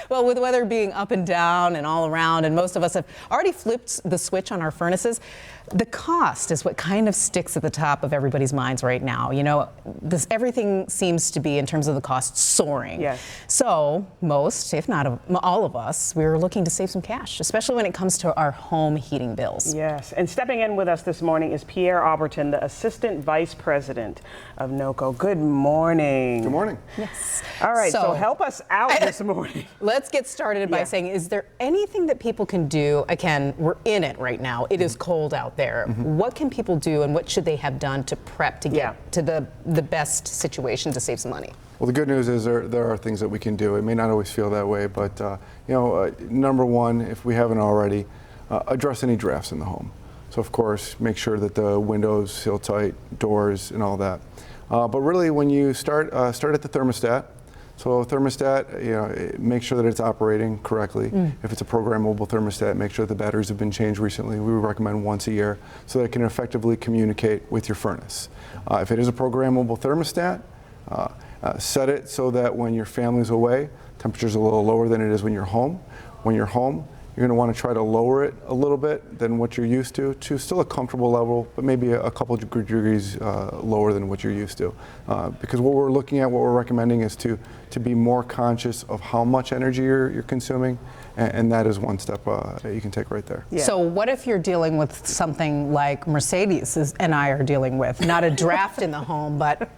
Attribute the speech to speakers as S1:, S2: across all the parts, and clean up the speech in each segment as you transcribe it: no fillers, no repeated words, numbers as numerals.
S1: Well, with weather being up and down and all around, and most of us have already flipped the switch on our furnaces, the cost is what kind of sticks at the top of everybody's minds right now. You know, everything seems to be, in terms of the cost, soaring.
S2: Yes.
S1: So most, if not all of us, we're looking to save some cash, especially when it comes to our home heating bills.
S2: Yes, and stepping in with us this morning is Pierre Auberton, the Assistant Vice President of Noco. Good morning.
S3: Good morning.
S1: Yes.
S2: All right, so help us out this morning.
S1: Let's get started by saying, is there anything that people can do? Again, we're in it right now. It is cold out there. What can people do, and what should they have done to prep to get to the best situation to save some money?
S3: Well, the good news is there are things that we can do. It may not always feel that way, but number one, if we haven't already, address any drafts in the home. So of course, make sure that the windows seal tight, doors, and all that. But really, when you start at the thermostat. So thermostat, make sure that it's operating correctly. If it's a programmable thermostat, make sure the batteries have been changed recently. We would recommend once a year so that it can effectively communicate with your furnace. If it is a programmable thermostat, set it so that when your family's away, temperature's a little lower than it is when you're home. When you're home, you're going to want to try to lower it a little bit than what you're used to still a comfortable level, but maybe a couple degrees lower than what you're used to. Because what we're looking at, what we're recommending is to be more conscious of how much energy you're consuming, and that is one step you can take right there.
S1: Yeah. So what if you're dealing with something like Mercedes and I are dealing with, not a draft in the home, but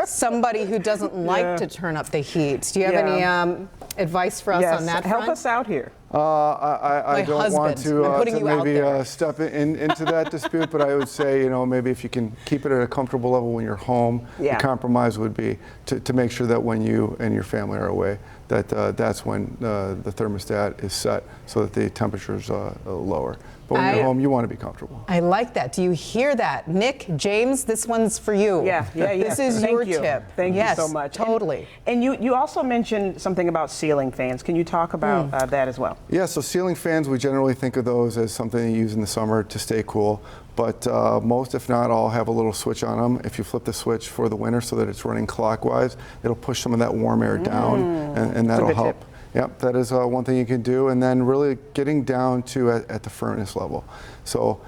S1: somebody who doesn't like to turn up the heat? Do you have any advice for us on that front?
S2: Help us out here.
S3: I don't want to maybe step into that dispute, but I would say, maybe if you can keep it at a comfortable level when you're home, the compromise would be to make sure that when you and your family are away, that's when the thermostat is set so that the temperature's lower. But when you're home, you want to be comfortable.
S1: I like that. Do you hear that? Nick, James, this one's for you.
S2: Yeah.
S1: This is your tip.
S2: Thank you so much.
S1: Totally.
S2: And you also mentioned something about ceiling fans. Can you talk about that as well?
S3: Yeah, so ceiling fans, we generally think of those as something you use in the summer to stay cool. But most, if not all, have a little switch on them. If you flip the switch for the winter so that it's running clockwise, it'll push some of that warm air down, and that'll help.
S2: Tip.
S3: Yep, that is one thing you can do. And then really getting down to at the furnace level. So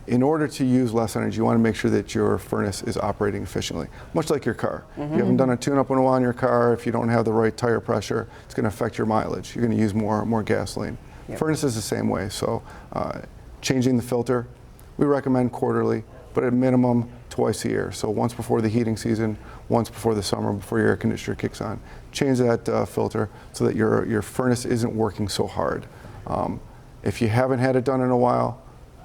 S3: in order to use less energy, you want to make sure that your furnace is operating efficiently, much like your car. If you haven't done a tune-up in a while on your car, if you don't have the right tire pressure, it's going to affect your mileage. You're going to use more gasoline. Furnace is the same way. So changing the filter, we recommend quarterly, but at minimum twice a year. So once before the heating season, once before the summer, before your air conditioner kicks on. Change that filter so that your furnace isn't working so hard. If you haven't had it done in a while,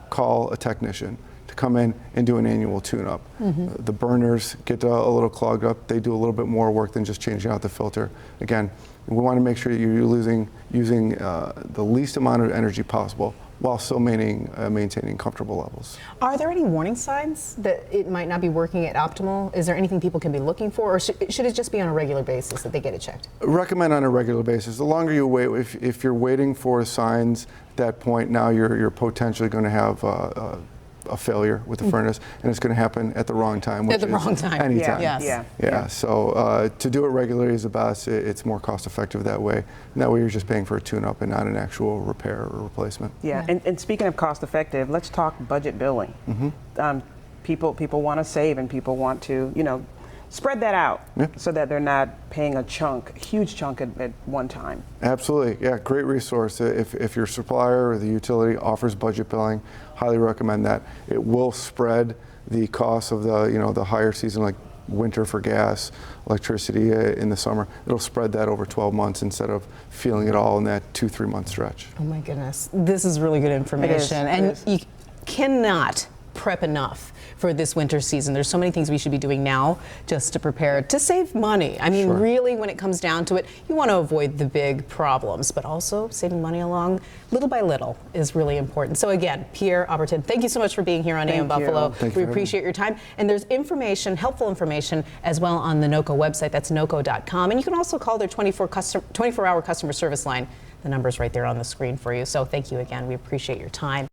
S3: call a technician to come in and do an annual tune-up. The burners get a little clogged up. They do a little bit more work than just changing out the filter. Again, we want to make sure that you're using the least amount of energy possible while still maintaining comfortable levels.
S1: Are there any warning signs that it might not be working at optimal? Is there anything people can be looking for, or should it just be on a regular basis that they get it checked?
S3: Recommend on a regular basis. The longer you wait, if you're waiting for signs, at that point now you're potentially going to have a failure with the furnace, and it's going to happen at the wrong time.
S1: At the wrong time.
S3: Anytime.
S1: Yeah.
S3: So to do it regularly is the best. It's more cost effective that way. And that way you're just paying for a tune-up and not an actual repair or replacement.
S2: Yeah. And speaking of cost effective, let's talk budget billing. People want to save, and people want to, spread that out so that they're not paying a huge chunk at one time.
S3: Absolutely, yeah, great resource. If your supplier or the utility offers budget billing, highly recommend that. It will spread the cost of the higher season, like winter for gas, electricity in the summer. It'll spread that over 12 months instead of feeling it all in that 2-3 month stretch.
S1: Oh my goodness, this is really good information. And you cannot prep enough for this winter season. There's so many things we should be doing now just to prepare to save money. I mean, really, when it comes down to it, you want to avoid the big problems, but also saving money along little by little is really important. So again, Pierre Auberton, thank you so much for being here on AM Buffalo. We appreciate your time. And there's information, helpful information as well on the Noco website. That's noco.com. And you can also call their 24-hour customer service line. The number's right there on the screen for you. So thank you again. We appreciate your time.